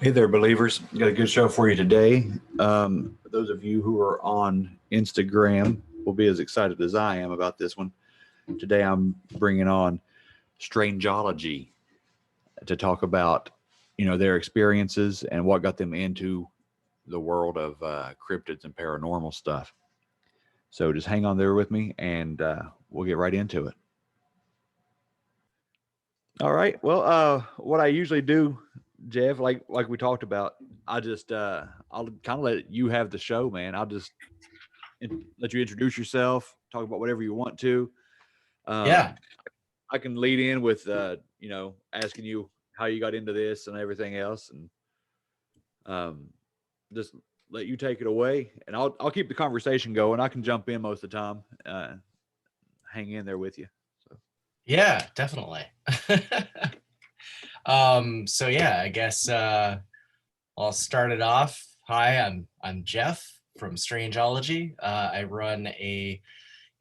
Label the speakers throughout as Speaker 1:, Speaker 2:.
Speaker 1: Hey there, believers. Got a good show for you today. Those of you who are on Instagram will be as excited as I am about this one. Today, I'm bringing on Strangeology to talk about, their experiences and what got them into the world of cryptids and paranormal stuff. So just hang on there with me, and we'll get right into it. All right. Well, what I usually do, Jeff, like we talked about, I'll kind of let you have the show, man. I'll just let you introduce yourself, talk about whatever you want to.
Speaker 2: Yeah,
Speaker 1: Um, I can lead in with asking you how you got into this and everything else, and um, just let you take it away, and I'll keep the conversation going. I can jump in most of the time, hang in there with you. So
Speaker 2: yeah, definitely. So yeah, I guess I'll start it off. Hi, I'm Jeff from Strangeology. I run a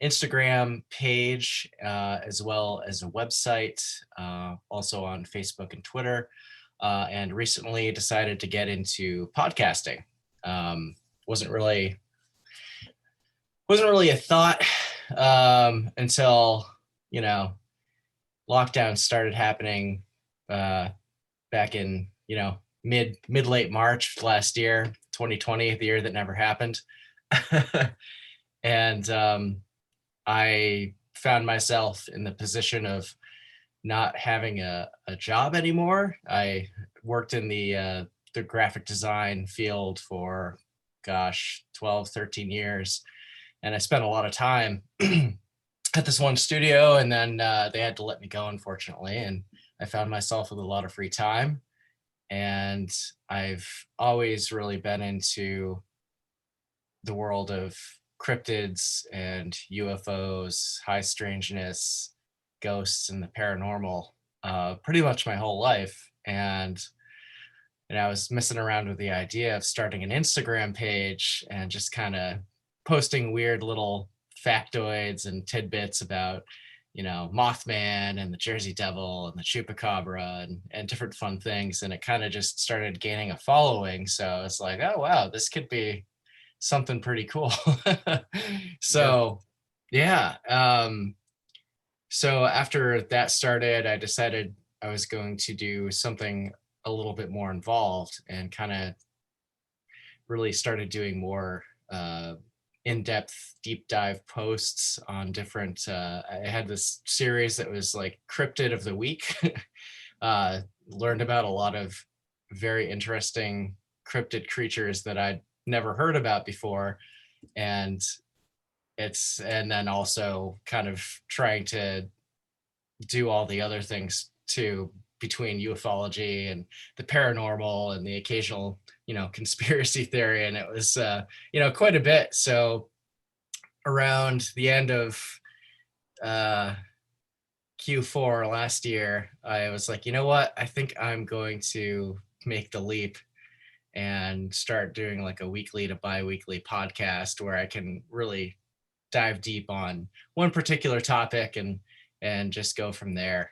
Speaker 2: Instagram page as well as a website, also on Facebook and Twitter, and recently decided to get into podcasting. Um, wasn't really wasn't really a thought until you know lockdown started happening uh, back in mid late March last year, 2020, the year that never happened, and I found myself in the position of not having a job anymore. I worked in the graphic design field for 12 13 years, and I spent a lot of time at this one studio, and then they had to let me go, unfortunately. And I found myself with a lot of free time. And I've always really been into the world of cryptids and UFOs, high strangeness, ghosts, and the paranormal pretty much my whole life. And I was messing around with the idea of starting an Instagram page and just kind of posting weird little factoids and tidbits about, Mothman and the Jersey Devil and the Chupacabra and different fun things. And it kind of just started gaining a following. So it's like, oh, wow, this could be something pretty cool.
Speaker 1: yeah,
Speaker 2: So, yeah. So after that started, I decided I was going to do something a little bit more involved and kind of really started doing more in-depth deep dive posts on different I had this series that was like cryptid of the week. Learned about a lot of very interesting cryptid creatures that I'd never heard about before, and and then also kind of trying to do all the other things too, between ufology and the paranormal and the occasional conspiracy theory. And it was quite a bit. So around the end of uh Q4 last year, I was like, you know what, I think I'm going to make the leap and start doing like a weekly to bi-weekly podcast where I can really dive deep on one particular topic and just go from there.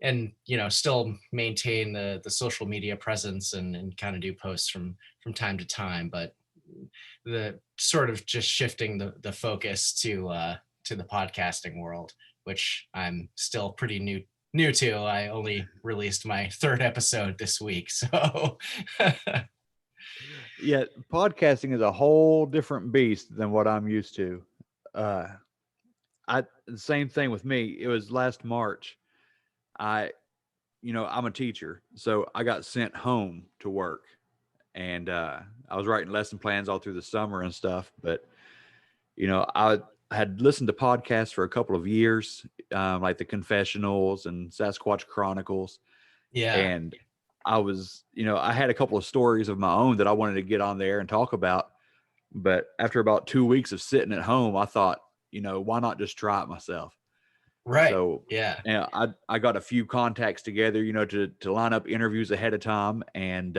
Speaker 2: And still maintain the social media presence and kind of do posts from time to time, but the sort of just shifting the focus to the podcasting world, which I'm still pretty new to. I only released my third episode this week, so
Speaker 1: yeah. Podcasting is a whole different beast than what I'm used to. Uh, I the same thing with me. It was last March. I I'm a teacher, so I got sent home to work, and I was writing lesson plans all through the summer and stuff. But I had listened to podcasts for a couple of years, like the Confessionals and Sasquatch Chronicles,
Speaker 2: yeah.
Speaker 1: and I had a couple of stories of my own that I wanted to get on there and talk about. But after about 2 weeks of sitting at home, I thought, why not just try it myself?
Speaker 2: Right.
Speaker 1: So,
Speaker 2: Yeah.
Speaker 1: I got a few contacts together, to line up interviews ahead of time, and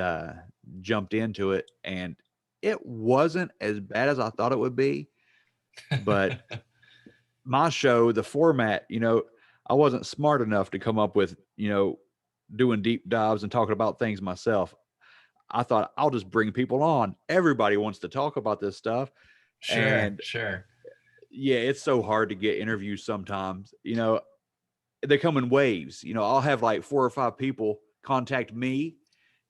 Speaker 1: jumped into it. And it wasn't as bad as I thought it would be. But my show, the format, I wasn't smart enough to come up with, doing deep dives and talking about things myself. I thought I'll just bring people on. Everybody wants to talk about this stuff.
Speaker 2: Sure,
Speaker 1: And
Speaker 2: sure.
Speaker 1: yeah, it's so hard to get interviews sometimes. They come in waves. I'll have like 4 or 5 people contact me,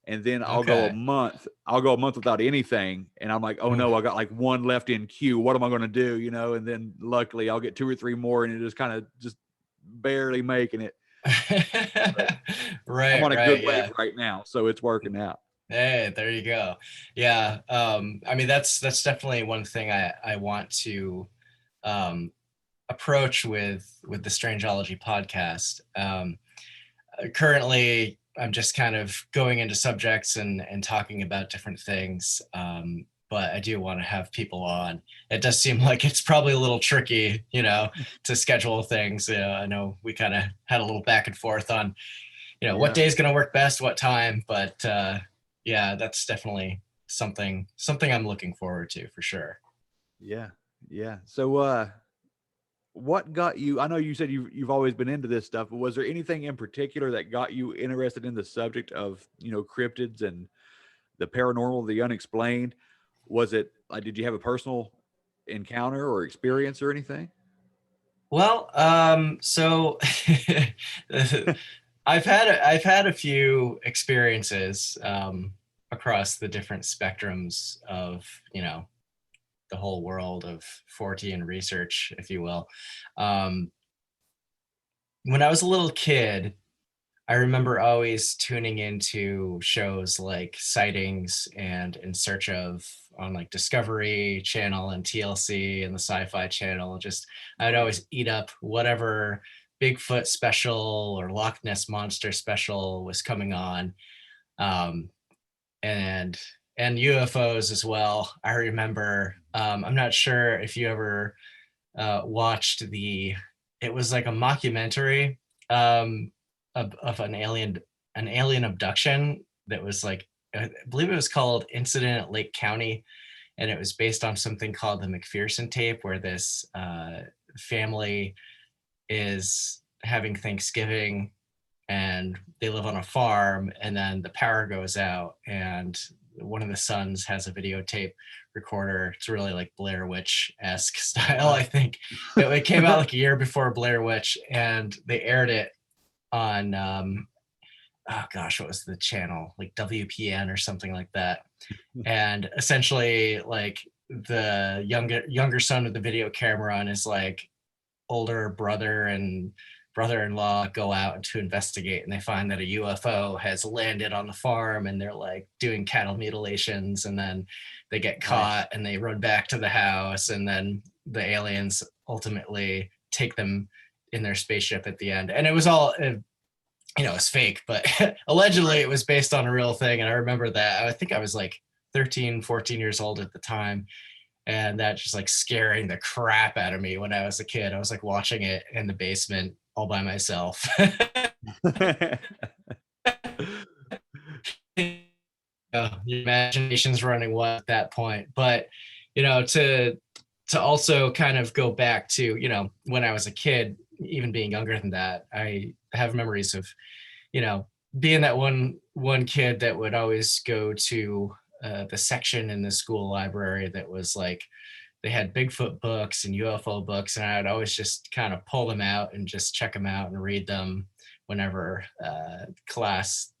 Speaker 1: and then I'll go a
Speaker 2: Okay.
Speaker 1: month. I'll go a month without anything, and I'm like, oh no,
Speaker 2: Oof.
Speaker 1: I got like one left in queue. What am I going to do? And then luckily I'll get 2 or 3 more, and it is kind of just barely making it. But I'm
Speaker 2: Right,
Speaker 1: on a good
Speaker 2: right,
Speaker 1: wave
Speaker 2: yeah.
Speaker 1: right now, so it's working out.
Speaker 2: Hey, there you go. Yeah. I mean, that's definitely one thing I want to um, approach with the Strangeology podcast. Currently, I'm just kind of going into subjects and talking about different things. But I do want to have people on. It does seem like it's probably a little tricky, to schedule things. I know we kind of had a little back and forth on, what
Speaker 1: Yeah,
Speaker 2: day is going to work best, what time. But yeah, that's definitely something I'm looking forward to for sure.
Speaker 1: yeah, yeah. So, what got you? I know you said you've always been into this stuff, but was there anything in particular that got you interested in the subject of cryptids and the paranormal, the unexplained? Was it like, did you have a personal encounter or experience or anything?
Speaker 2: Well, so I've had a few experiences across the different spectrums of the whole world of Fortean research, if you will. Um, when I was a little kid, I remember always tuning into shows like Sightings and In Search of on like Discovery Channel and TLC and the Sci-Fi Channel. Just I'd always eat up whatever Bigfoot special or Loch Ness Monster special was coming on, um, and UFOs as well. I remember. I'm not sure if you ever watched it was like a mockumentary um, of an alien abduction that was like, I believe it was called Incident at Lake County, and it was based on something called the McPherson tape, where this family is having Thanksgiving and they live on a farm, and then the power goes out and one of the sons has a videotape recorder. It's really like Blair Witch-esque style, I think. It came out like a year before Blair Witch, and they aired it on oh gosh, what was the channel? Like WPN or something like that. And essentially, like, the younger son with the video camera and his like older brother and brother-in-law go out to investigate, and they find that a UFO has landed on the farm, and they're like doing cattle mutilations, and then they get
Speaker 1: Nice.
Speaker 2: caught and they run back to the house, and then the aliens ultimately take them in their spaceship at the end. And it was all it's fake, but allegedly
Speaker 1: Right.
Speaker 2: it was based on a real thing. And I remember that. I think I was like 13, 14 years old at the time, and that just like scaring the crap out of me when I was a kid. I was like watching it in the basement all by myself. Your imagination's running wild at that point. But to also kind of go back to when I was a kid, even being younger than that, I have memories of being that one kid that would always go to the section in the school library that was like, they had Bigfoot books and UFO books, and I'd always just kind of pull them out and just check them out and read them whenever class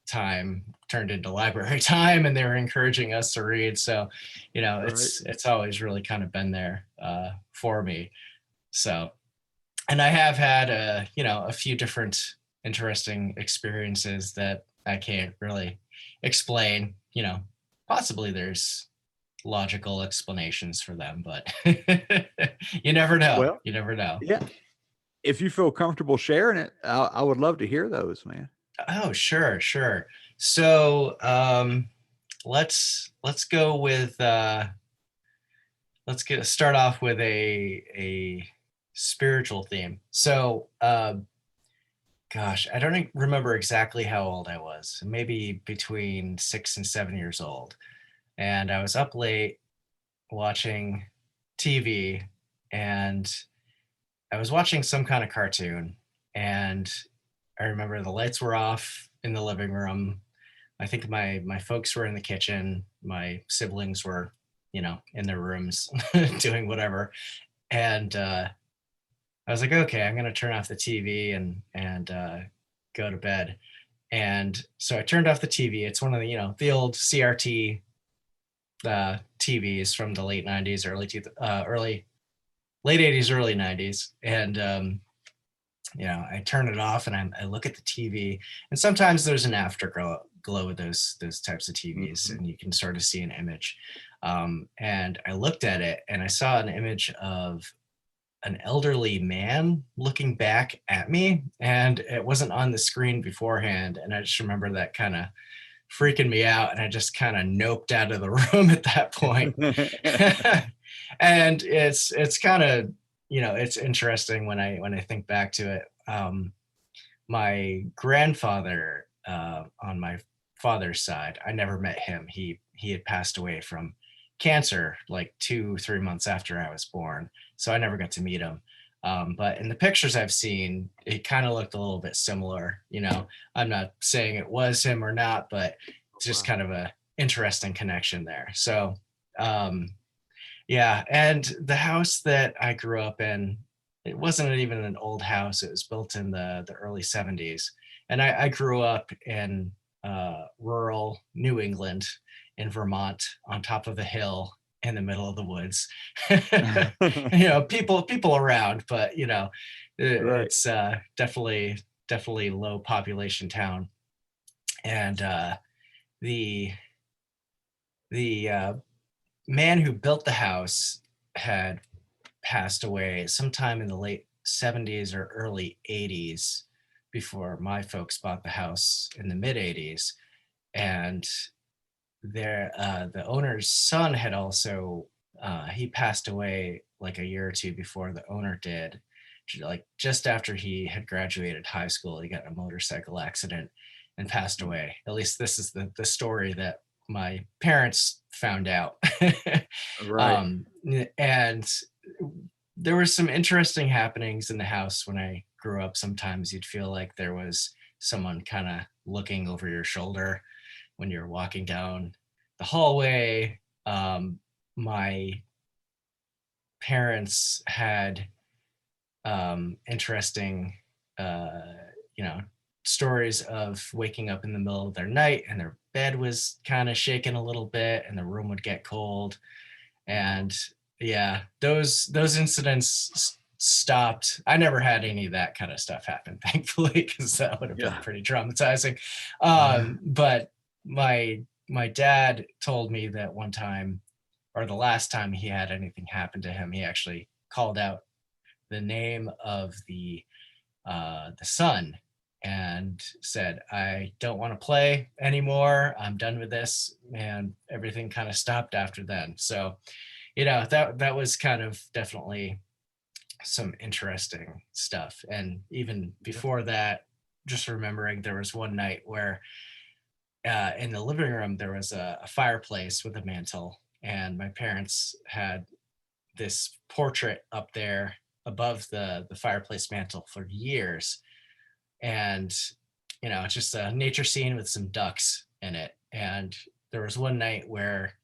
Speaker 2: time turned into library time and they were encouraging us to read. So
Speaker 1: Right.
Speaker 2: it's always really kind of been there for me. So, and I have had a few different interesting experiences that I can't really explain. Possibly there's logical explanations for them, but you never know.
Speaker 1: Well,
Speaker 2: You never know.
Speaker 1: yeah. If you feel comfortable sharing it, I would love to hear those, man.
Speaker 2: Oh, sure, sure. So let's go with start off with a spiritual theme. So gosh, I don't remember exactly how old I was. Maybe between 6 and 7 years old, and I was up late watching TV, and I was watching some kind of cartoon, and I remember the lights were off in the living room. I think my folks were in the kitchen. My siblings were, in their rooms doing whatever. And I was like, okay, I'm gonna turn off the TV and go to bed. And so I turned off the TV. It's one of the the old CRT TVs from the late '90s, early late '80s, early '90s, and I turn it off and I look at the TV, and sometimes there's an afterglow with those types of TVs,
Speaker 1: Mhm.
Speaker 2: and you can sort of see an image. And I looked at it and I saw an image of an elderly man looking back at me, and it wasn't on the screen beforehand. And I just remember that kind of freaking me out, and I just kind of noped out of the room at that point. And it's kind of it's interesting when I think back to it. My grandfather, on my father's side, I never met him. He had passed away from cancer like 2-3 months after I was born, so I never got to meet him. But in the pictures I've seen, it kind of looked a little bit similar. I'm not saying it was him or not, but it's just
Speaker 1: Wow.
Speaker 2: kind of a interesting connection there. So um, yeah, and the house that I grew up in, it wasn't even an old house. It was built in the early '70s, and I grew up in rural New England, in Vermont, on top of a hill in the middle of the woods. People around, but
Speaker 1: Right.
Speaker 2: it's definitely low population town, and the the man who built the house had passed away sometime in the late '70s or early '80s, before my folks bought the house in the mid '80s. And the owner's son had also he passed away like a year or two before the owner did. Like just after he had graduated high school, he got in a motorcycle accident and passed away. At least this is the story that my parents found out.
Speaker 1: Right.
Speaker 2: um, and there were some interesting happenings in the house when I grew up. Sometimes you'd feel like there was someone kind of looking over your shoulder when you're walking down the hallway. My parents had interesting, uh, you know, stories of waking up in the middle of their night and their bed was kind of shaking a little bit and the room would get cold.
Speaker 1: Wow.
Speaker 2: And yeah, those incidents stopped. I never had any of that kind of stuff happen, thankfully, because that would have been
Speaker 1: Yeah.
Speaker 2: pretty traumatizing. But my dad told me that one time, or the last time he had anything happen to him, he actually called out the name of the son and said, "I don't want to play anymore. I'm done with this." And everything kind of stopped after then. So, that was kind of definitely some interesting stuff. And even
Speaker 1: Yeah.
Speaker 2: before that, just remembering there was one night where in the living room there was a fireplace with a mantle, and my parents had this portrait up there above the fireplace mantle for years. And it's just a nature scene with some ducks in it. And there was one night where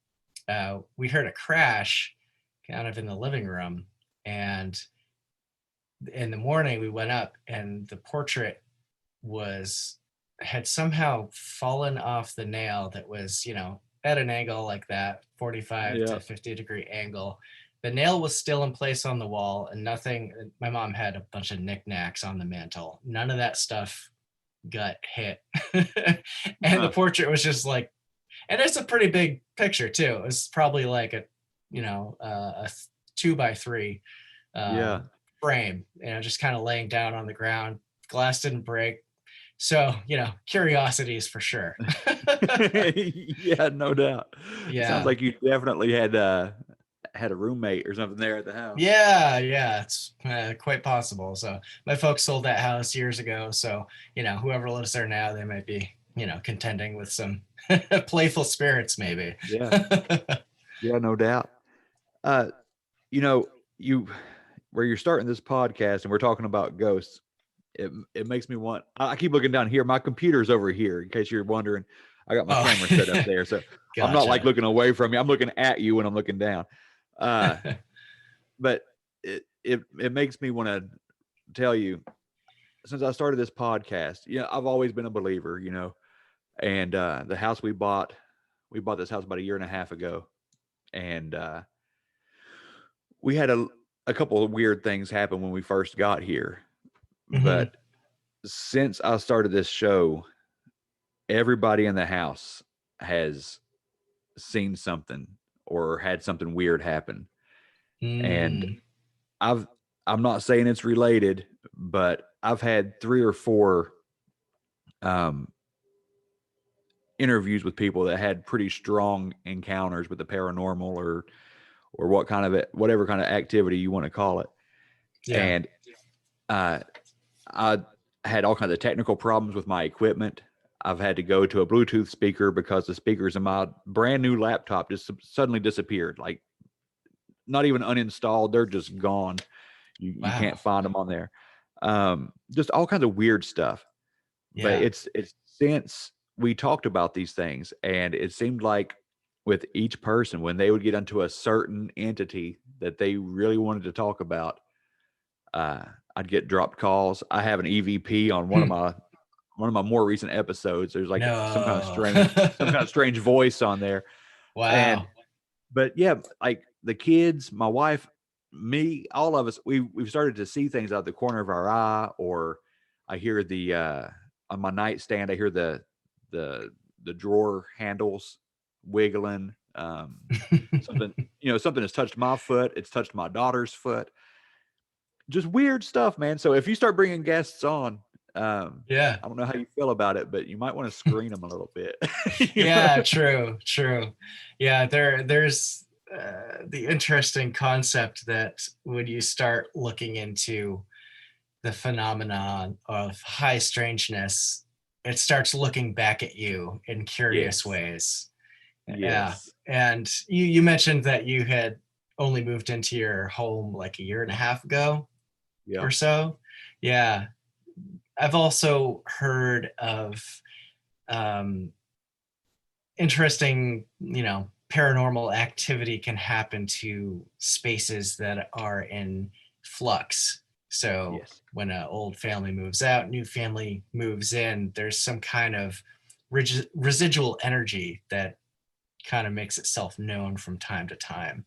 Speaker 2: we heard a crash kind of in the living room, and in the morning we went up and the portrait was had somehow fallen off the nail that was at an angle like that, 45
Speaker 1: Yeah.
Speaker 2: to 50 degree angle. The nail was still in place on the wall, and nothing. My mom had a bunch of knickknacks on the mantle. None of that stuff got hit. And the
Speaker 1: Huh.
Speaker 2: portrait was just like, and it's a pretty big picture too. It was probably like a 2x3
Speaker 1: Yeah.
Speaker 2: frame, just kind of laying down on the ground. Glass didn't break. So, curiosities for sure.
Speaker 1: Yeah, no doubt. It sounds
Speaker 2: Yeah.
Speaker 1: like you definitely had a roommate or something there at the house.
Speaker 2: Yeah, it's quite possible. So my folks sold that house years ago. So, whoever lives there now, they might be, contending with some playful spirits, maybe.
Speaker 1: Yeah. Yeah, no doubt. Uh, you know, you where you're starting this podcast and we're talking about ghosts. it makes me want. I keep looking down here. My computer's over here. In case you're wondering, I got my
Speaker 2: Oh,
Speaker 1: camera set up there, so I'm not like
Speaker 2: gotcha.
Speaker 1: looking away from you. I'm looking at you when I'm looking down. But it makes me want to tell you, since I started this podcast, I've always been a believer, and the house we bought this house about a year and a half ago, and we had a couple of weird things happen when we first got here.
Speaker 2: Hmm.
Speaker 1: But since I started this show, everybody in the house has seen something or had something weird happen. And
Speaker 2: Mm.
Speaker 1: I've I'm not saying it's related, but I've had 3 or 4 um interviews with people that had pretty strong encounters with the paranormal, or whatever kind of activity you want to call it.
Speaker 2: Yeah.
Speaker 1: And uh I had all kinds of technical problems with my equipment. I've had to go to a Bluetooth speaker because the speakers in my brand new laptop just suddenly disappeared. Like, not even uninstalled, they're just gone. You can't
Speaker 2: Wow.
Speaker 1: find them on there. Just all kinds of weird stuff. But
Speaker 2: Yeah.
Speaker 1: it's since we talked about these things, and it seemed like with each person, when they would get into a certain entity that they really wanted to talk about, uh, I'd get dropped calls. I have an EVP on
Speaker 2: Hmm.
Speaker 1: one of my more recent episodes. There's like
Speaker 2: No.
Speaker 1: some kind of strange voice on there. And
Speaker 2: Wow.
Speaker 1: but yeah, like the kids, my wife, me, all of us, we've started to see things out of the corner of our eye, or I hear the on my nightstand, I hear the the drawer handles wiggling. Something, something has touched my foot, it's touched my daughter's foot. Just weird stuff, man. So if you start bringing guests on,
Speaker 2: Yeah.
Speaker 1: I don't know how you feel about it, but you might want to screen them a little bit.
Speaker 2: Yeah, true, true. Yeah, there's the interesting concept that when you start looking into the phenomenon of high strangeness, it starts looking back at you in curious
Speaker 1: Yes.
Speaker 2: ways. Yeah.
Speaker 1: Yes.
Speaker 2: And you mentioned that you had only moved into your home like a year and a half ago or
Speaker 1: Yep.
Speaker 2: so. Yeah. I've also heard of um, interesting, paranormal activity can happen to spaces that are in flux. So
Speaker 1: Yes.
Speaker 2: when an old family moves out, new family moves in, there's some kind of residual energy that kind of makes itself known from time to time.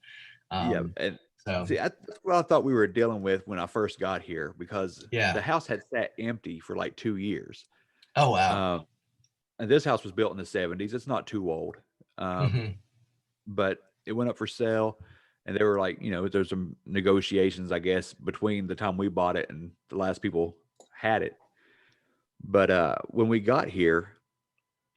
Speaker 1: Yeah.
Speaker 2: Um,
Speaker 1: And
Speaker 2: so
Speaker 1: see, that's what I thought we were dealing with when I first got here, because the
Speaker 2: yeah.
Speaker 1: house had sat empty for like 2 years.
Speaker 2: Oh wow.
Speaker 1: Um, and this house was built in the 70s. It's not too old. Um,
Speaker 2: Hmm.
Speaker 1: but it went up for sale, and they were like, there's some negotiations, I guess, between the time we bought it and the last people had it. But when we got here,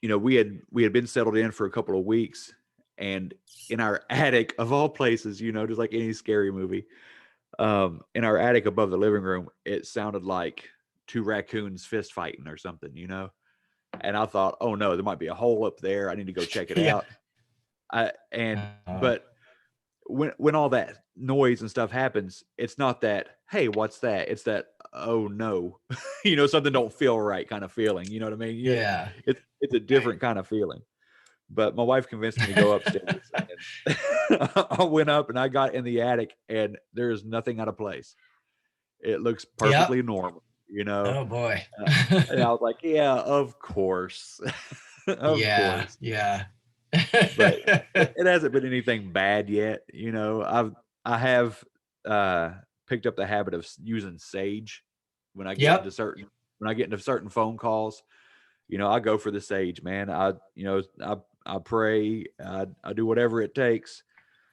Speaker 1: we had been settled in for a couple of weeks, and in our attic of all places, just like any scary movie, in our attic above the living room, it sounded like 2 raccoons fist fighting or something. And I thought, oh no, there might be a hole up there. I need to go check it
Speaker 2: Yeah.
Speaker 1: out. And
Speaker 2: Uh,
Speaker 1: but when all that noise and stuff happens, it's not that, hey, what's that? It's that, oh no, something don't feel right kind of feeling. You know what I mean? Yeah,
Speaker 2: yeah.
Speaker 1: it's a different kind of feeling. But my wife convinced me to go upstairs, and I went up and I got in the attic, and there is nothing out of place. It looks
Speaker 2: Yep.
Speaker 1: perfectly normal, you know.
Speaker 2: Oh boy.
Speaker 1: Uh, and I was like, yeah, of course, of
Speaker 2: Yeah.
Speaker 1: course.
Speaker 2: Yeah.
Speaker 1: But it hasn't been anything bad yet. I have uh, picked up the habit of using sage when I get
Speaker 2: Yep.
Speaker 1: into certain phone calls. I go for the sage, man. I pray. I do whatever it takes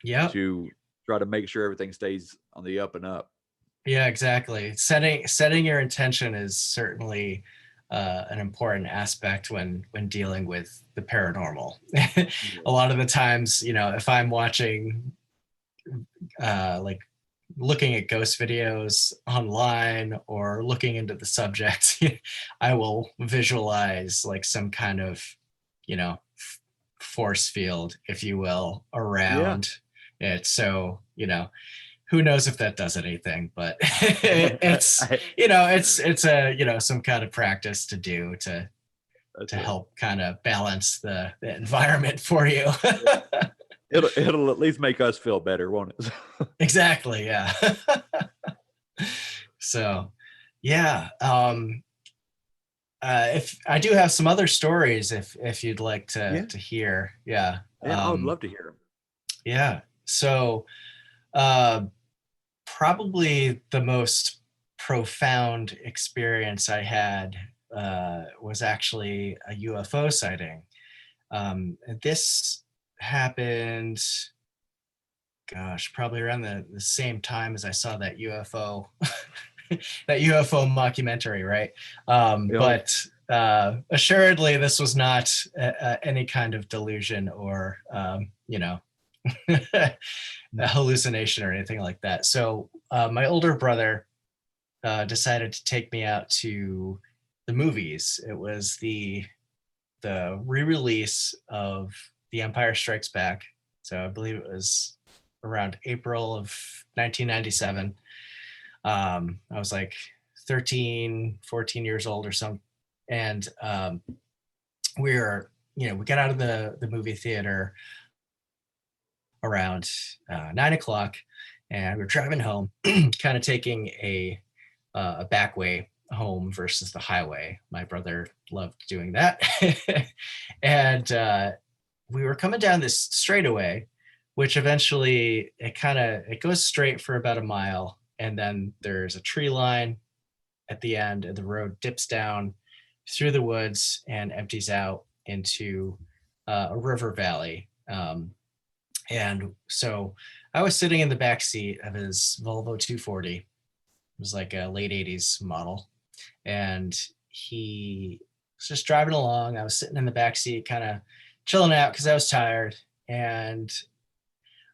Speaker 2: Yep.
Speaker 1: to try to make sure everything stays on the up and up.
Speaker 2: Yeah, exactly. Setting your intention is certainly an important aspect when dealing with the paranormal. A
Speaker 1: Yeah.
Speaker 2: lot of the times, if I'm watching like looking at ghost videos online or looking into the subject, I will visualize like some kind of, force field, if you will,
Speaker 1: Yeah.
Speaker 2: around it. So, who knows if that does anything, but it's, it's a, some kind of practice to do to help kind of balance the environment for you.
Speaker 1: It'll at least make us feel better, won't it?
Speaker 2: Exactly. Yeah. So, yeah. If I do have some other stories, if you'd like to hear. Yeah.
Speaker 1: I would love to hear them.
Speaker 2: Yeah. So, probably the most profound experience I had was actually a UFO sighting. This happened, probably around the same time as I saw that UFO that UFO mockumentary, right? But assuredly, this was not any kind of delusion or a hallucination or anything like that. So my older brother decided to take me out to the movies. It was the re-release of The Empire Strikes Back. So I believe it was around April of 1997. I was like 13, 14 years old or something. And we got out of the movie theater around 9 o'clock, and we were driving home, kind of taking a back way home versus the highway. My brother loved doing that. And we were coming down this straightaway, which eventually it goes straight for about a mile, and then there's a tree line at the end, and the road dips down through the woods and empties out into a river valley. And so I was sitting in the back seat of his Volvo 240. It was like a late 80s model. And he was just driving along. I was sitting in the back seat, kind of chilling out because I was tired. And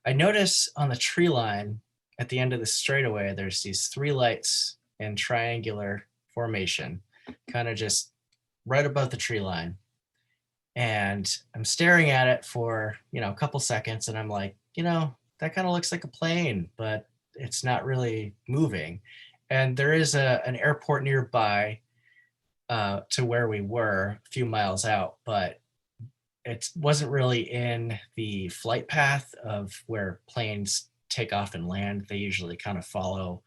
Speaker 2: I noticed on the tree line at the end of the straightaway, there's these three lights in triangular formation, kind of just right above the tree line. And I'm staring at it for, a couple seconds, and I'm like, that kind of looks like a plane, but it's not really moving. And there is an airport nearby to where we were, a few miles out, but it wasn't really in the flight path of where planes take off and land. They usually kind of follow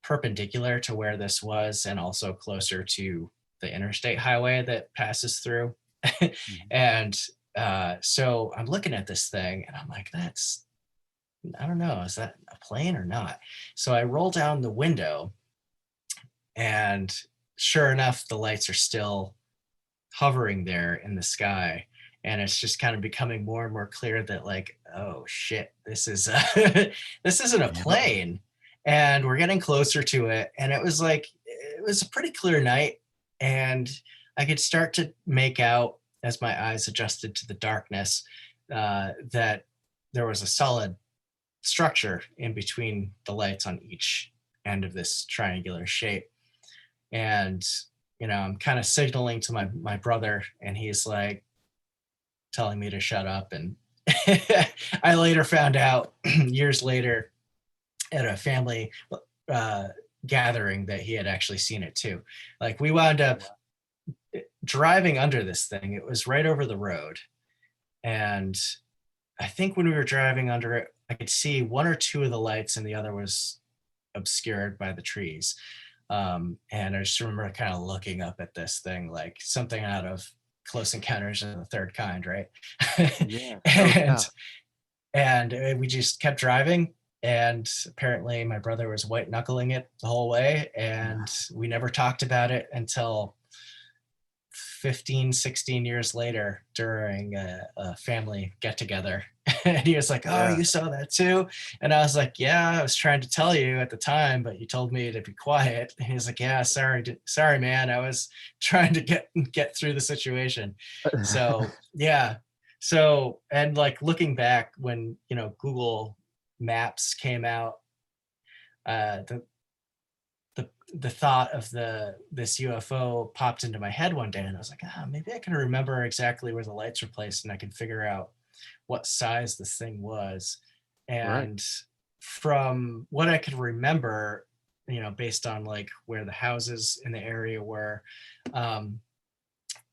Speaker 2: perpendicular to where this was, and also closer to the interstate highway that passes through. And so I'm looking at this thing, and I'm like, I don't know, is that a plane or not? So I roll down the window, and sure enough, the lights are still hovering there in the sky. And it's just kind of becoming more and more clear that, like, oh shit, this isn't a plane. And we're getting closer to it. And it was a pretty clear night. And I could start to make out, as my eyes adjusted to the darkness, that there was a solid structure in between the lights on each end of this triangular shape. And, I'm kind of signaling to my brother, and he's like telling me to shut up. And I later found out years later at a family gathering that he had actually seen it too. Like, we wound up driving under this thing. It was right over the road. And I think when we were driving under it, I could see one or two of the lights, and the other was obscured by the trees. And I just remember kind of looking up at this thing like something out of Close Encounters of the Third Kind, right? Yeah. And we just kept driving. And apparently my brother was white knuckling it the whole way. And we never talked about it until 15, 16 years later during a family get together. And he was like, oh, you saw that too? And I was like, yeah, I was trying to tell you at the time, but you told me to be quiet. And he was like, yeah, sorry, man. I was trying to get through the situation. So, yeah. So, and like looking back when, Google Maps came out, the thought of this UFO popped into my head one day, and I was like, maybe I can remember exactly where the lights were placed, and I can figure out what size this thing was. And from what I could remember, based on like where the houses in the area were, um,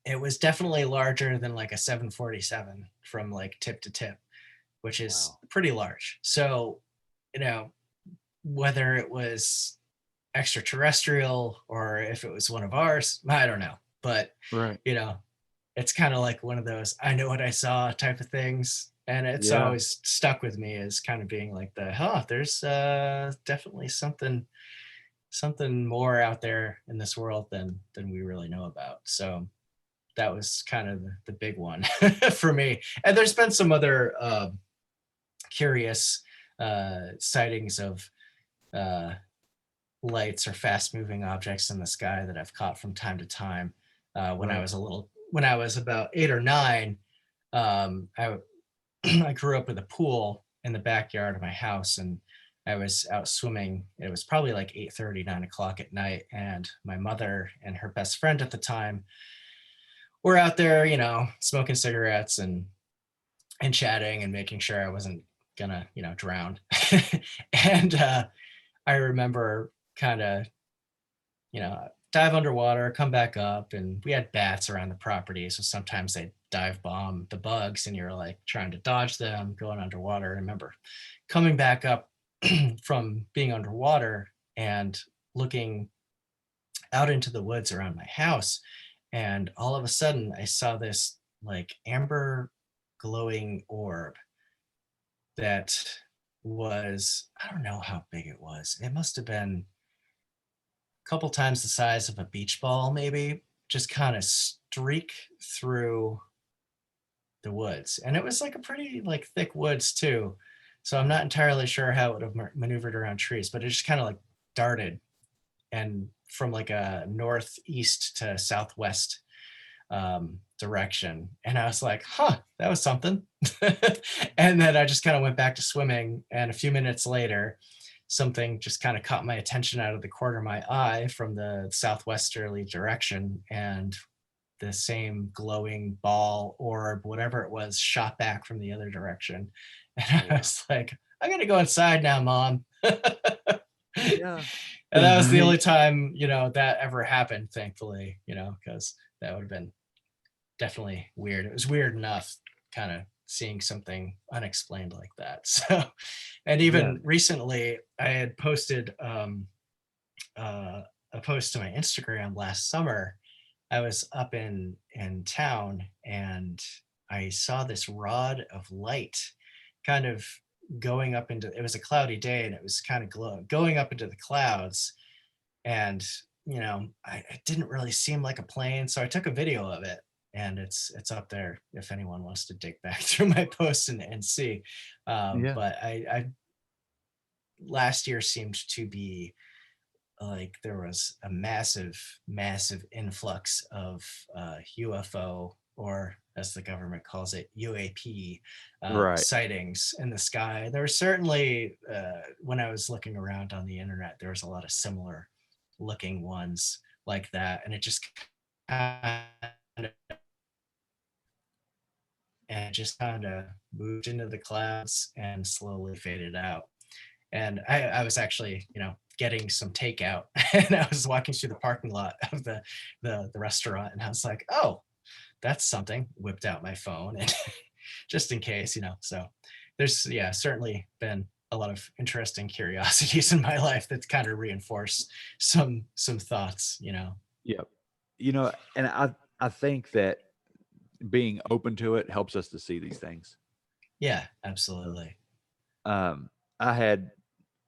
Speaker 2: it was definitely larger than like a 747 from like tip to tip, which is
Speaker 1: Wow.
Speaker 2: pretty large. So, you know, whether it was extraterrestrial or if it was one of ours, I don't know. But,
Speaker 1: Right.
Speaker 2: you know, it's kind of like one of those I know what I saw type of things. And it's
Speaker 1: Yeah.
Speaker 2: always stuck with me as kind of being like there's definitely something more out there in this world than we really know about. So that was kind of the big one for me. And there's been some other curious sightings of uh, lights or fast moving objects in the sky that I've caught from time to time.
Speaker 1: Right.
Speaker 2: When I was about 8 or 9, I I grew up with a pool in the backyard of my house, and I was out swimming. It was probably like 8:30, 9 o'clock at night, and my mother and her best friend at the time were out there, smoking cigarettes and chatting and making sure I wasn't gonna, drown. And I remember kind of, dive underwater, come back up, and we had bats around the property. So sometimes they dive bomb the bugs and you're like trying to dodge them going underwater. I remember coming back up from being underwater and looking out into the woods around my house. And all of a sudden I saw this like amber glowing orb that was, I don't know how big it was. It must have been couple times the size of a beach ball, maybe, just kind of streak through the woods. And it was like a pretty like thick woods too. So I'm not entirely sure how it would have maneuvered around trees, but it just kind of like darted and from like a northeast to southwest direction. And I was like, that was something. And then I just kind of went back to swimming. And a few minutes later, something just kind of caught my attention out of the corner of my eye from the southwesterly direction. And the same glowing ball orb, whatever it was, shot back from the other direction. And
Speaker 1: Oh,
Speaker 2: I
Speaker 1: wow.
Speaker 2: was like, I gotta go inside now, Mom.
Speaker 1: Yeah.
Speaker 2: And that was the only time, that ever happened, thankfully, because that would have been definitely weird. It was weird enough kind of seeing something unexplained like that. So, and
Speaker 1: Yeah.
Speaker 2: even recently I had posted a post to my Instagram last summer. I was up in town and I saw this rod of light kind of going up into, it was a cloudy day and it was kind of going up into the clouds. And it didn't really seem like a plane, so I took a video of it, and it's up there if anyone wants to dig back through my posts and see.
Speaker 1: Yeah.
Speaker 2: But I last year seemed to be like there was a massive influx of UFO, or as the government calls it, UAP
Speaker 1: Right.
Speaker 2: sightings in the sky. There were certainly, when I was looking around on the internet, there was a lot of similar looking ones like that, and it just kind of moved into the clouds and slowly faded out. And I was actually, getting some takeout, and I was walking through the parking lot of the restaurant, and I was like, oh, that's something. Whipped out my phone, and just in case, So there's certainly been a lot of interesting curiosities in my life that kind of reinforce some thoughts.
Speaker 1: Yep. And I think that being open to it helps us to see these things.
Speaker 2: Yeah, absolutely.
Speaker 1: Um, I had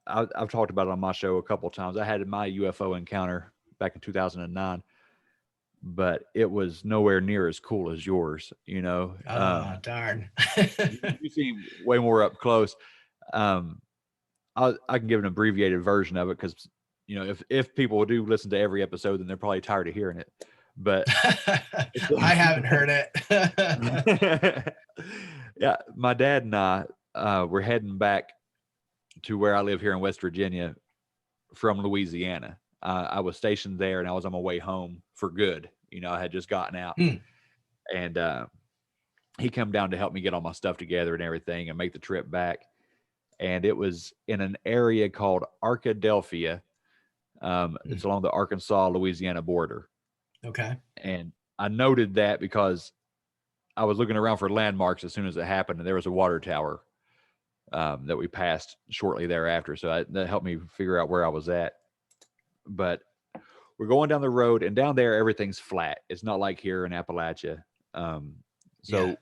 Speaker 1: I've talked about it on my show a couple of times. I had my UFO encounter back in 2009, but it was nowhere near as cool as yours.
Speaker 2: Oh, darn.
Speaker 1: You seem way more up close. Um, I can give an abbreviated version of it because if people do listen to every episode, then they're probably tired of hearing it. But
Speaker 2: I haven't heard it.
Speaker 1: yeah, my dad and I were heading back to where I live here in West Virginia from Louisiana. I was stationed there, and I was on my way home for good. I had just gotten out, and he come down to help me get all my stuff together and everything, and make the trip back. and it was in an area called Arkadelphia.
Speaker 2: Hmm.
Speaker 1: It's along the Arkansas Louisiana border,
Speaker 2: Okay.
Speaker 1: and I noted that because I was looking around for landmarks as soon as it happened, and there was a water tower that we passed shortly thereafter. So that helped me figure out where I was at. But we're going down the road, and down there everything's flat. It's not like here in Appalachia. Um,
Speaker 2: Yeah.
Speaker 1: so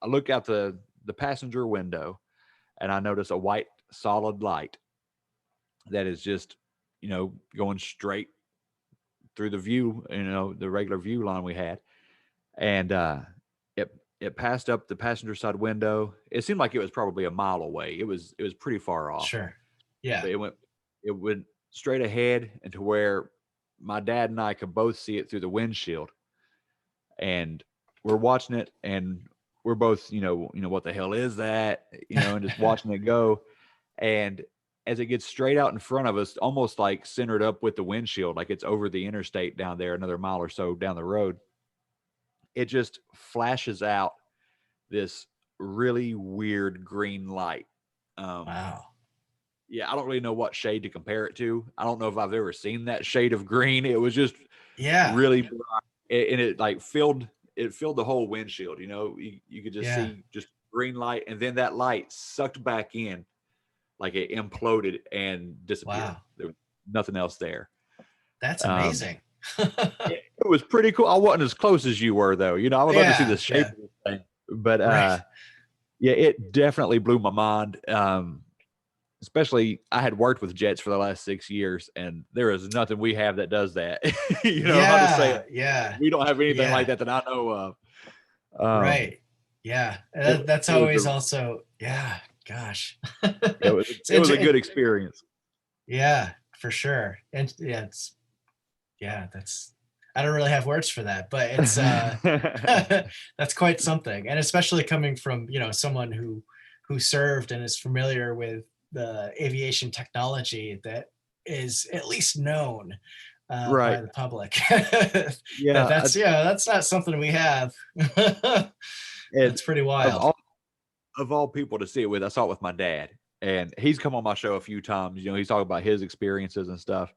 Speaker 1: I look out the passenger window, and I notice a white solid light that is just, going straight through the view, the regular view line we had, and it it passed up the passenger side window. It seemed like it was probably a mile away. It was pretty far off,
Speaker 2: Sure. Yeah.
Speaker 1: but it went straight ahead into where my dad and I could both see it through the windshield, and we're watching it, and we're both, what the hell is that, and just watching it go, and as it gets straight out in front of us, almost like centered up with the windshield, like it's over the interstate down there, another mile or so down the road, it just flashes out this really weird green light. Um,
Speaker 2: Wow.
Speaker 1: yeah, I don't really know what shade to compare it to. I don't know if I've ever seen that shade of green. It was just
Speaker 2: Yeah.
Speaker 1: really bright, and it like filled the whole windshield. You could just
Speaker 2: Yeah.
Speaker 1: see just green light, and then that light sucked back in, like it imploded and disappeared.
Speaker 2: Wow.
Speaker 1: There was nothing else there.
Speaker 2: That's
Speaker 1: Um,
Speaker 2: amazing.
Speaker 1: it was pretty cool. I wasn't as close as you were, though. I would love to see
Speaker 2: Yeah.
Speaker 1: the shape
Speaker 2: Yeah.
Speaker 1: of this thing, but
Speaker 2: Right.
Speaker 1: yeah, it definitely blew my mind. Especially, I had worked with jets for the last 6 years, and there is nothing we have that does that. I'll just say
Speaker 2: Yeah.
Speaker 1: it.
Speaker 2: Yeah.
Speaker 1: We don't have anything like
Speaker 2: Yeah.
Speaker 1: that I know of. Um,
Speaker 2: Right. Yeah.
Speaker 1: it,
Speaker 2: That's
Speaker 1: it was
Speaker 2: always
Speaker 1: a
Speaker 2: also, yeah, gosh.
Speaker 1: it was
Speaker 2: It's
Speaker 1: it was a good experience.
Speaker 2: yeah, for sure. And yeah, that's I don't really have words for that, but it's that's quite something. And especially coming from, someone who served and is familiar with the aviation technology that is at least known
Speaker 1: Right.
Speaker 2: by the public.
Speaker 1: Yeah.
Speaker 2: That's not something we have.
Speaker 1: And
Speaker 2: That's pretty
Speaker 1: of
Speaker 2: wild.
Speaker 1: all people to see it with, I saw it with my dad, and he's come on my show a few times. He's talking about his experiences and stuff.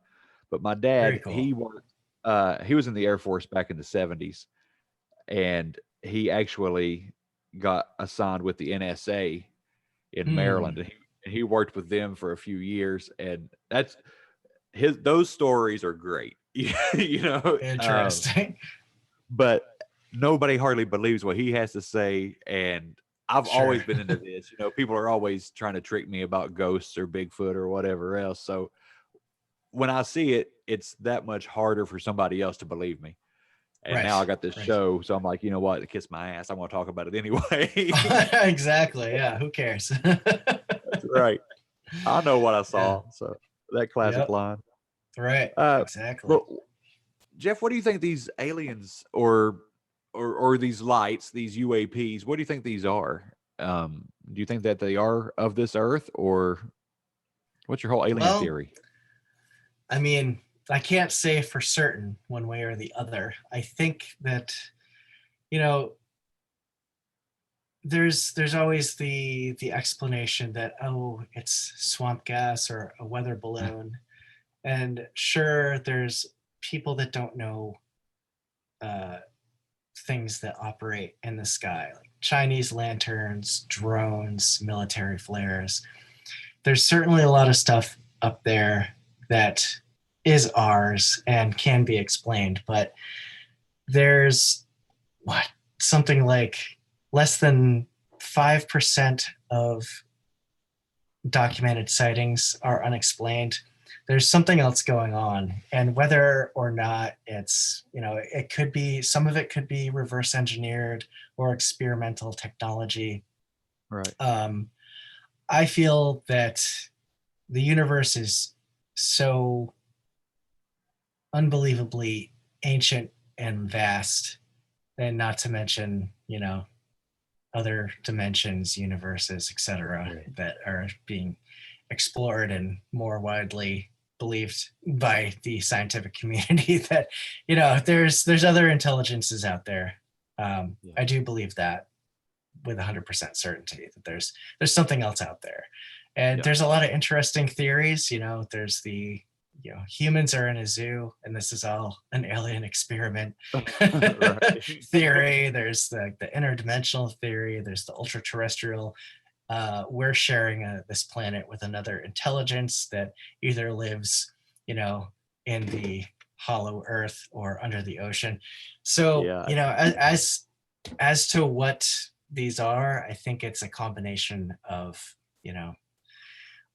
Speaker 1: But my
Speaker 2: Very
Speaker 1: dad,
Speaker 2: cool.
Speaker 1: he was in the Air Force back in the 70s, and he actually got assigned with the NSA in Maryland,
Speaker 2: Hmm.
Speaker 1: and he worked with them for a few years, and those stories are great.
Speaker 2: Interesting.
Speaker 1: But nobody hardly believes what he has to say, and I've
Speaker 2: Sure.
Speaker 1: always been into this. People are always trying to trick me about ghosts or Bigfoot or whatever else. So when I see it, it's that much harder for somebody else to believe me. And now I
Speaker 2: Right.
Speaker 1: got this
Speaker 2: Right.
Speaker 1: show, so I'm like, you know what? Kiss my ass. I want to talk about it anyway.
Speaker 2: Exactly. Yeah. Who cares?
Speaker 1: That's right. I know what I
Speaker 2: Yeah.
Speaker 1: saw. So that classic
Speaker 2: Yep.
Speaker 1: line.
Speaker 2: Right.
Speaker 1: Uh,
Speaker 2: Exactly.
Speaker 1: well, Jeff, what do you think these aliens or these lights, these UAPs, what do you think these are? Do you think that they are of this earth, or what's your whole alien
Speaker 2: Well,
Speaker 1: theory?
Speaker 2: I mean, I can't say for certain one way or the other. I think that, you know, there's always the explanation that, oh, it's swamp gas or a weather balloon. And sure, there's people that don't know uh, things that operate in the sky, like Chinese lanterns, drones, military flares. There's certainly a lot of stuff up there that is ours and can be explained, but there's what, something like less than 5% of documented sightings are unexplained. There's something else going on, and whether or not it's, it could be, some of it could be reverse engineered or experimental technology.
Speaker 1: Right.
Speaker 2: I feel that the universe is so unbelievably ancient and vast, and not to mention, other dimensions, universes, etc.,
Speaker 1: Right.
Speaker 2: that are being explored and more widely believed by the scientific community that, there's other intelligences out there.
Speaker 1: Yeah.
Speaker 2: I do believe that with 100% certainty that there's something else out there. And there's a lot of interesting theories. There's the humans are in a zoo and this is all an alien experiment theory. There's the interdimensional theory. There's the ultra terrestrial. We're sharing this planet with another intelligence that either lives, in the hollow earth or under the ocean. So, as to what these are, I think it's a combination of,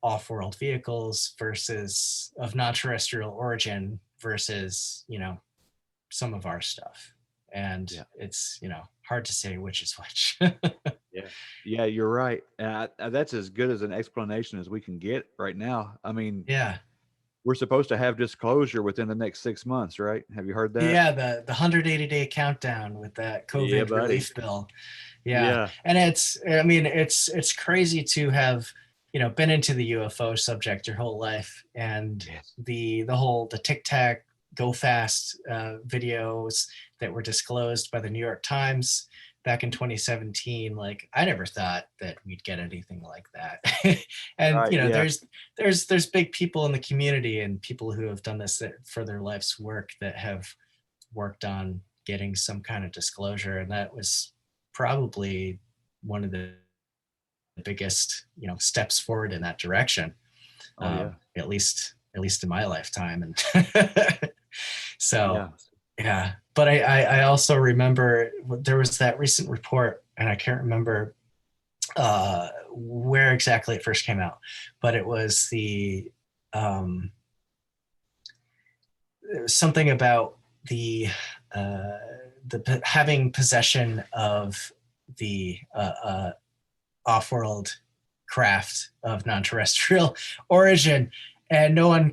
Speaker 2: off-world vehicles versus of non-terrestrial origin versus, some of our stuff. And it's, hard to say which is which.
Speaker 1: Yeah, you're right. That's as good as an explanation as we can get right now. I mean, we're supposed to have disclosure within the next 6 months, right? Have you heard that?
Speaker 2: Yeah, the 180-day countdown with that COVID relief bill.
Speaker 1: Yeah.
Speaker 2: And it's crazy to have, been into the UFO subject your whole life, and the Tic Tac Go Fast videos that were disclosed by the New York Times back in 2017. Like, I never thought that we'd get anything like that. And there's big people in the community and people who have done this for their life's work that have worked on getting some kind of disclosure, and that was probably one of the biggest steps forward in that direction. At least in my lifetime. And so but I also remember there was that recent report, and I can't remember where exactly it first came out, but it was the something about the having possession of the off-world craft of non-terrestrial origin, and no one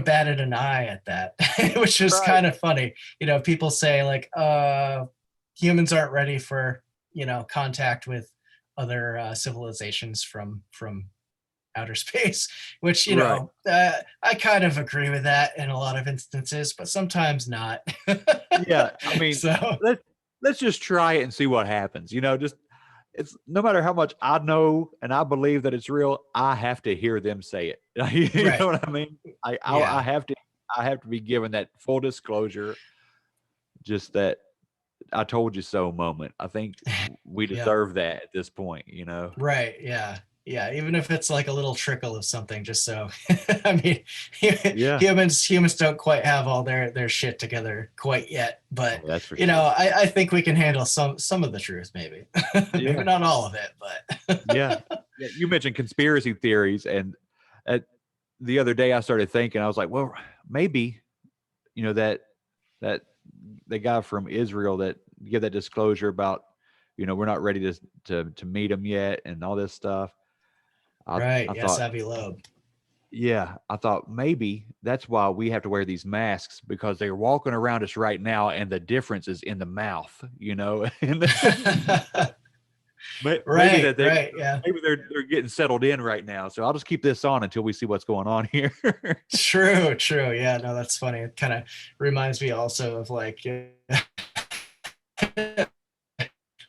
Speaker 2: batted an eye at that, which was kind of funny. People say like, humans aren't ready for contact with other civilizations from outer space, which I kind of agree with that in a lot of instances, but sometimes not.
Speaker 1: I mean, let's just try it and see what happens. It's no matter how much I know and I believe that it's real, I have to hear them say it. You know what I mean? I have to be given that full disclosure, just that I told you so moment. I think we deserve that at this point,
Speaker 2: Right. Yeah. Even if it's like a little trickle of something, just so, I mean, humans don't quite have all their shit together quite yet, but
Speaker 1: that's for
Speaker 2: sure. I think we can handle some of the truth, maybe. Maybe not all of it, but
Speaker 1: You mentioned conspiracy theories, and the other day I started thinking, I was like, well, maybe, that the guy from Israel that give that disclosure about, we're not ready to meet him yet and all this stuff. I thought,
Speaker 2: Avi Loeb.
Speaker 1: Yeah, I thought maybe that's why we have to wear these masks, because they're walking around us right now, and the difference is in the mouth, Maybe they're getting settled in right now. So I'll just keep this on until we see what's going on here.
Speaker 2: True. Yeah, no, that's funny. It kind of reminds me also of like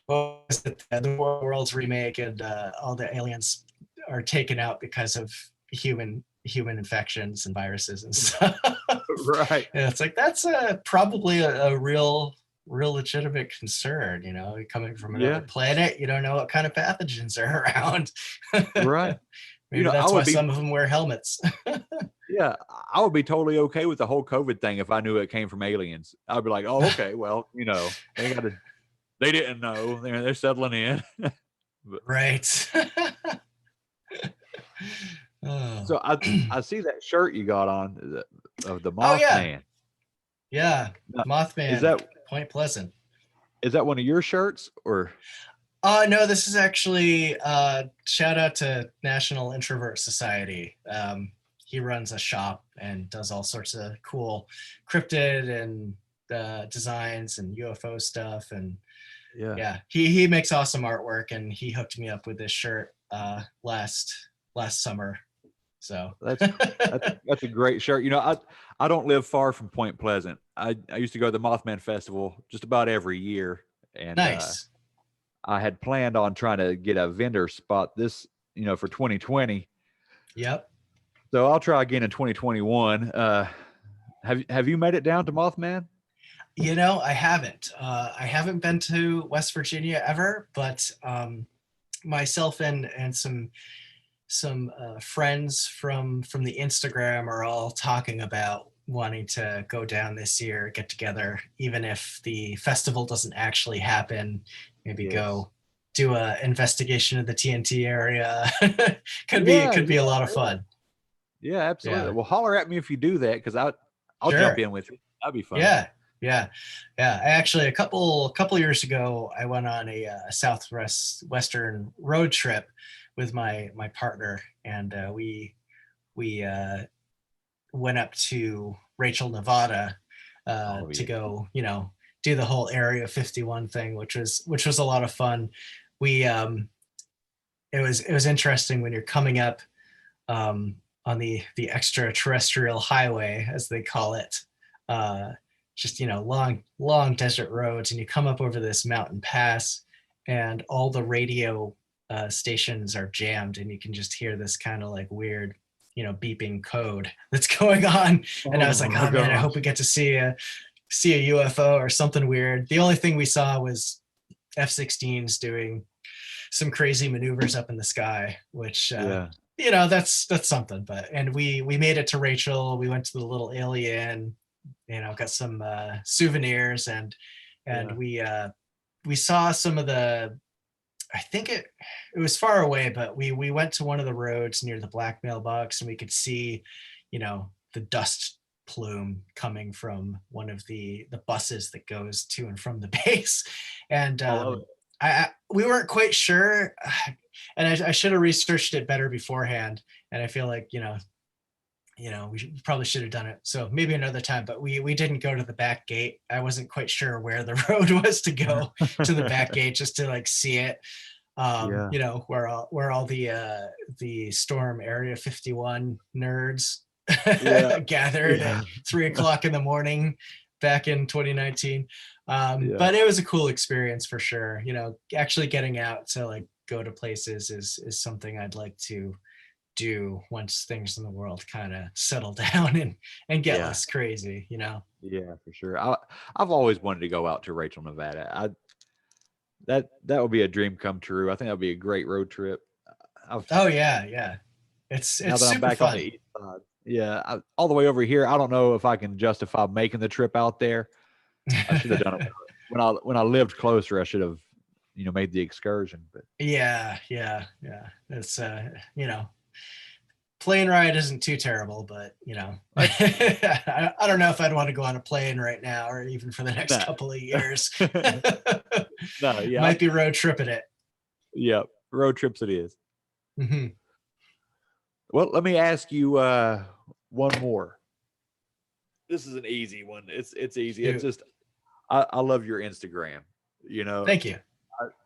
Speaker 2: what was it, the World's remake, and all the aliens are taken out because of human infections and viruses and stuff.
Speaker 1: Right.
Speaker 2: And it's like, that's probably a real legitimate concern, coming from another planet. You don't know what kind of pathogens are around.
Speaker 1: Right.
Speaker 2: Maybe that's why some of them wear helmets.
Speaker 1: Yeah, I would be totally okay with the whole COVID thing if I knew it came from aliens. I'd be like, oh, okay, well, they didn't know. They're settling in.
Speaker 2: Right.
Speaker 1: So I see that shirt you got on of the Mothman.
Speaker 2: Yeah, Mothman. Is that Point Pleasant?
Speaker 1: Is that one of your shirts, or?
Speaker 2: No, this is actually shout out to National Introvert Society. He runs a shop and does all sorts of cool cryptid and designs and UFO stuff, and he makes awesome artwork, and he hooked me up with this shirt last summer. So
Speaker 1: that's a great shirt. I don't live far from Point Pleasant. I used to go to the Mothman Festival just about every year, and
Speaker 2: nice.
Speaker 1: I had planned on trying to get a vendor spot this for 2020.
Speaker 2: Yep.
Speaker 1: So I'll try again in 2021. Have you made it down to Mothman?
Speaker 2: I haven't. I haven't been to West Virginia ever, but myself and some friends from the Instagram are all talking about wanting to go down this year, get together, even if the festival doesn't actually happen. Maybe go do a investigation of the TNT area. Could be a lot of fun.
Speaker 1: Yeah, absolutely. Yeah. Well, holler at me if you do that, because I'll
Speaker 2: sure.
Speaker 1: jump in with you. That'd be fun.
Speaker 2: Yeah. I actually a couple years ago I went on a southwestern road trip with my partner, and we went up to Rachel, Nevada, to go, do the whole Area 51 thing, which was a lot of fun. We it was interesting when you're coming up on the extraterrestrial highway, as they call it, just long desert roads, and you come up over this mountain pass, and all the radio stations are jammed, and you can just hear this kind of like weird beeping code that's going on. And I was like, oh man, I hope we get to see a UFO or something weird. The only thing we saw was F-16s doing some crazy maneuvers up in the sky, which that's something. And we made it to Rachel. We went to the little alien, got some souvenirs, and we saw some of the, I think it was far away, but we went to one of the roads near the black mailbox, and we could see, the dust plume coming from one of the buses that goes to and from the base. And we weren't quite sure, and I should have researched it better beforehand. And I feel like, we probably should have done it. So maybe another time, but we didn't go to the back gate. I wasn't quite sure where the road was to go to the back gate, just to like see it. Where all the Storm Area 51 nerds gathered at 3:00 in the morning back in 2019. But it was a cool experience for sure. Actually getting out to like go to places is something I'd like to do once things in the world kind of settle down and get less crazy. Yeah,
Speaker 1: for sure. I've always wanted to go out to Rachel, Nevada. That would be a dream come true. I think that would be a great road trip.
Speaker 2: It's
Speaker 1: now that
Speaker 2: super
Speaker 1: I'm back
Speaker 2: fun.
Speaker 1: on the east side. All the way over here, I don't know if I can justify making the trip out there. I should have done it when I lived closer. I should have made the excursion. But
Speaker 2: yeah, it's plane ride isn't too terrible, but I don't know if I'd want to go on a plane right now, or even for the next couple of years. Might be road tripping it.
Speaker 1: Yep, road trips it is.
Speaker 2: Mm-hmm.
Speaker 1: Well, let me ask you one more. This is an easy one. It's easy. It's just I love your Instagram.
Speaker 2: Thank you.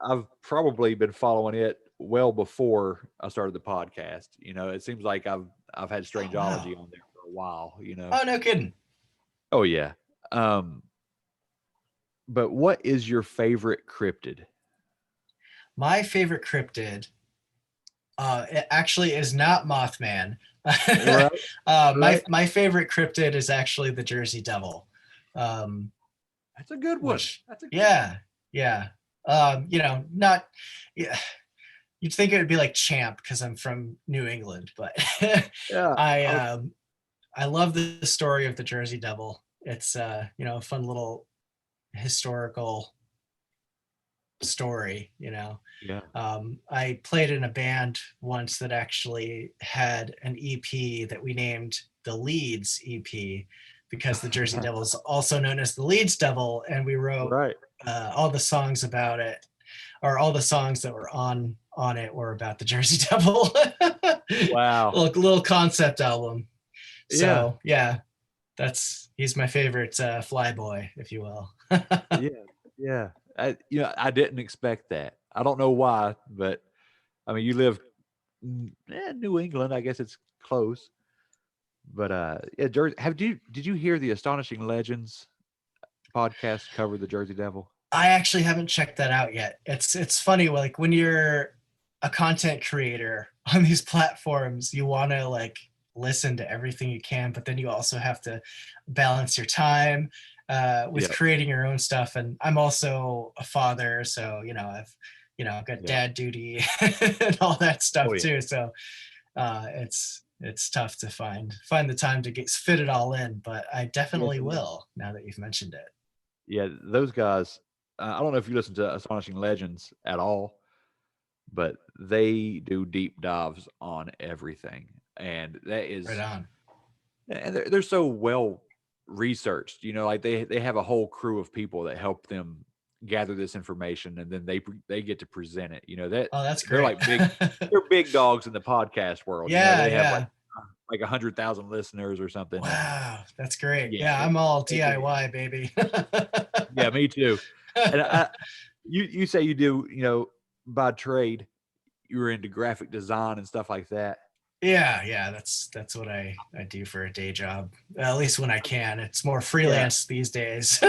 Speaker 1: I've probably been following it well before I started the podcast. It seems like I've had Strangeology on there for a while.
Speaker 2: Oh, no kidding.
Speaker 1: Oh yeah. But what is your favorite cryptid?
Speaker 2: My favorite cryptid it actually is not Mothman. Right. My favorite cryptid is actually the Jersey Devil.
Speaker 1: That's a good one.
Speaker 2: Yeah. You'd think it would be like Champ because I'm from New England, but I love the story of the Jersey Devil. It's a fun little historical story. I played in a band once that actually had an EP that we named the Leeds EP, because the Jersey Devil is also known as the Leeds Devil, and we wrote all the songs about it, or all the songs that were on it were about the Jersey Devil.
Speaker 1: Wow.
Speaker 2: little concept album. So he's my favorite flyboy, if you will.
Speaker 1: Yeah. I didn't expect that. I don't know why, but I mean, you live in New England. I guess it's close. But Jersey. Did you hear the Astonishing Legends podcast cover the Jersey Devil?
Speaker 2: I actually haven't checked that out yet. It's funny, like when you're a content creator on these platforms, you want to like listen to everything you can, but then you also have to balance your time with
Speaker 1: Yeah.
Speaker 2: creating your own stuff. And I'm also a father, so I've got
Speaker 1: Yeah.
Speaker 2: dad duty and all that stuff
Speaker 1: Oh yeah.
Speaker 2: too. So it's tough to find the time to get fit it all in, but I
Speaker 1: Yes,
Speaker 2: definitely
Speaker 1: it is.
Speaker 2: will now that you've mentioned it.
Speaker 1: Yeah, those guys. I don't know if you listen to Astonishing Legends at all, but they do deep dives on everything, and that
Speaker 2: Right
Speaker 1: is,
Speaker 2: on.
Speaker 1: and they're so well researched. Like they have a whole crew of people that help them gather this information, and then they get to present it. That
Speaker 2: Oh, that's
Speaker 1: they're
Speaker 2: great.
Speaker 1: like they're big dogs in the podcast world.
Speaker 2: Yeah,
Speaker 1: They have
Speaker 2: yeah.
Speaker 1: like 100,000 listeners or something, and
Speaker 2: Wow, that's great.
Speaker 1: yeah,
Speaker 2: Yeah, I'm all
Speaker 1: they do.
Speaker 2: DIY, baby.
Speaker 1: Yeah, me too. And you say you do, by trade, you were into graphic design and stuff like that.
Speaker 2: Yeah, that's what I do for a day job. At least when I can. It's more
Speaker 1: Yeah,
Speaker 2: freelance these days.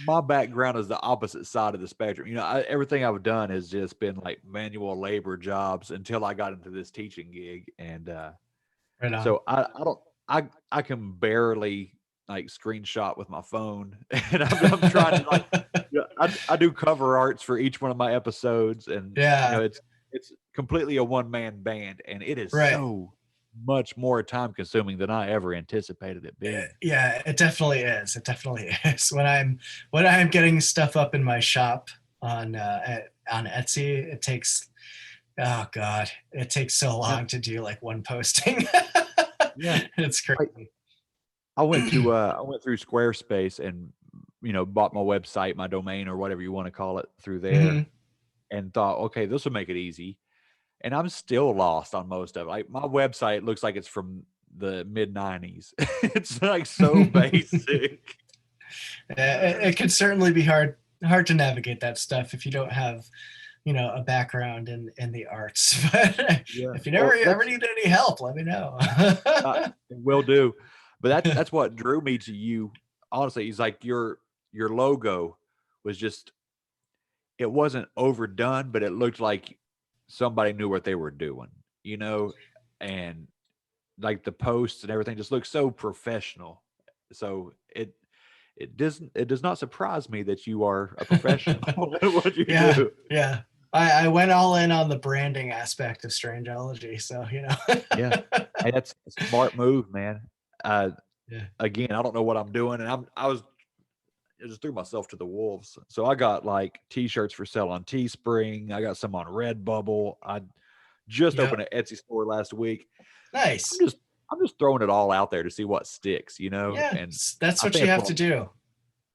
Speaker 1: my background is the opposite side of the spectrum. Everything I've done has just been like manual labor jobs until I got into this teaching gig, and
Speaker 2: Right on.
Speaker 1: so I don't I can barely like screenshot with my phone, and I'm trying to like, I do cover arts for each one of my episodes, and
Speaker 2: Yeah,
Speaker 1: it's completely a one man band, and it is
Speaker 2: right.
Speaker 1: so much more time consuming than I ever anticipated it being.
Speaker 2: Yeah, it definitely is. It definitely is. When I'm getting stuff up in my shop on Etsy, it takes, oh God, it takes so
Speaker 1: Yeah,
Speaker 2: long to do like one posting.
Speaker 1: yeah.
Speaker 2: It's
Speaker 1: Like
Speaker 2: crazy.
Speaker 1: I went through Squarespace and bought my website, my domain, or whatever you want to call it through there,
Speaker 2: Mhm.
Speaker 1: and thought, okay, this will make it easy. And I'm still lost on most of it. Like my website looks like it's from the mid '90s. It's like so basic.
Speaker 2: It can certainly be hard to navigate that stuff if you don't have a background in the arts. But
Speaker 1: Yeah.
Speaker 2: if you never
Speaker 1: Well,
Speaker 2: ever
Speaker 1: that's
Speaker 2: need any help, let me know.
Speaker 1: will do. But that's what drew me to you. Honestly, he's like your logo was just, it wasn't overdone, but it looked like somebody knew what they were doing, you know, and like the posts and everything just looks so professional. So it does not surprise me that you are a professional at what you
Speaker 2: Yeah,
Speaker 1: do.
Speaker 2: yeah. I went all in on the branding aspect of Strangeology, so
Speaker 1: Yeah. Hey, that's a smart move, man. Uh,
Speaker 2: Yeah.
Speaker 1: Again, I don't know what I'm doing, and I just threw myself to the wolves. So I got like t-shirts for sale on Teespring. I got some on Redbubble. I just opened
Speaker 2: Yep.
Speaker 1: an Etsy store last week. I'm
Speaker 2: Nice.
Speaker 1: just I'm just throwing it all out there to see what sticks,
Speaker 2: Yeah,
Speaker 1: and
Speaker 2: that's
Speaker 1: I
Speaker 2: what
Speaker 1: think
Speaker 2: you have to do.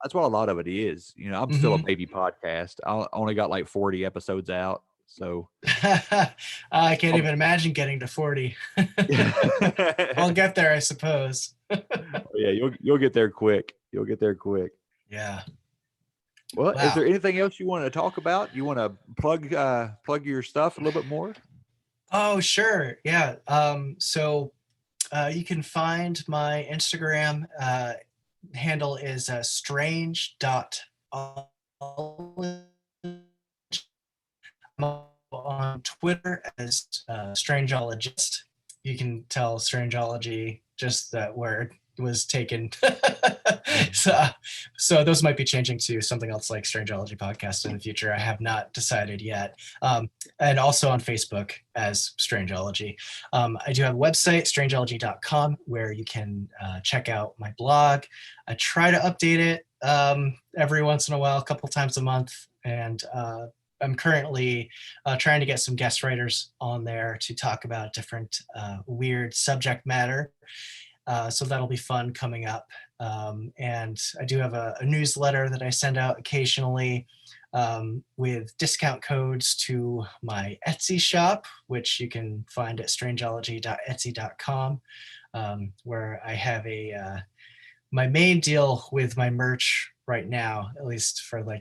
Speaker 1: that's what a lot of it is. I'm still a
Speaker 2: Hmm.
Speaker 1: baby podcast. I only got like 40 episodes out, so
Speaker 2: I can't
Speaker 1: I'm,
Speaker 2: even imagine getting to 40. I'll
Speaker 1: yeah,
Speaker 2: get there, I suppose.
Speaker 1: you'll get there quick. You'll get there quick.
Speaker 2: Yeah.
Speaker 1: Well, is
Speaker 2: Wow.
Speaker 1: there anything else you want to talk about? You want to plug your stuff a little bit more?
Speaker 2: Oh, sure. Yeah. So you can find my Instagram handle is strange.olin. On Twitter as Strangeologist. You can tell Strangeology, just that word was taken. so those might be changing to something else like Strangeology Podcast in the future. I have not decided yet. And also on Facebook as Strangeology. I do have a website, strangeology.com, where you can check out my blog. I try to update it every once in a while, a couple times a month. And I'm currently trying to get some guest writers on there to talk about different weird subject matter. So that'll be fun coming up. And I do have a newsletter that I send out occasionally with discount codes to my Etsy shop, which you can find at strangeology.etsy.com, where I have my main deal with my merch right now, at least for the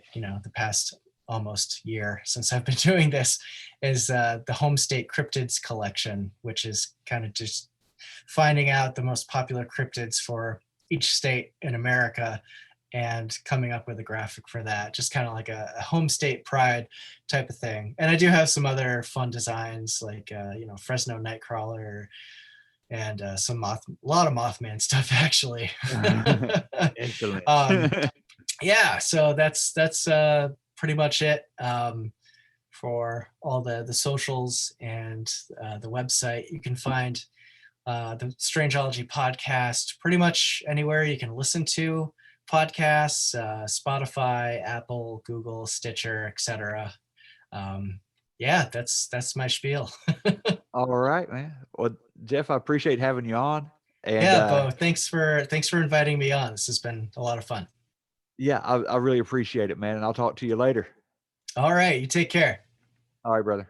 Speaker 2: past almost year since I've been doing this, is the Home State Cryptids collection, which is kind of just finding out the most popular cryptids for each state in America
Speaker 3: and coming up with a graphic for that, just kind of like a home state pride type of thing. And I do have some other fun designs like, Fresno Nightcrawler and a lot of Mothman stuff actually.
Speaker 1: Excellent.
Speaker 3: Yeah, so that's pretty much it for all the socials and the website. You can find the Strangeology Podcast pretty much anywhere you can listen to podcasts, Spotify, Apple, Google, Stitcher, etc. Yeah, that's my spiel.
Speaker 1: All right, man. Well, Jeff, I appreciate having you on. And
Speaker 3: yeah, Bo, thanks for inviting me on. This has been a lot of fun.
Speaker 1: Yeah, I really appreciate it, man. And I'll talk to you later.
Speaker 3: All right, you take care.
Speaker 1: All right, brother.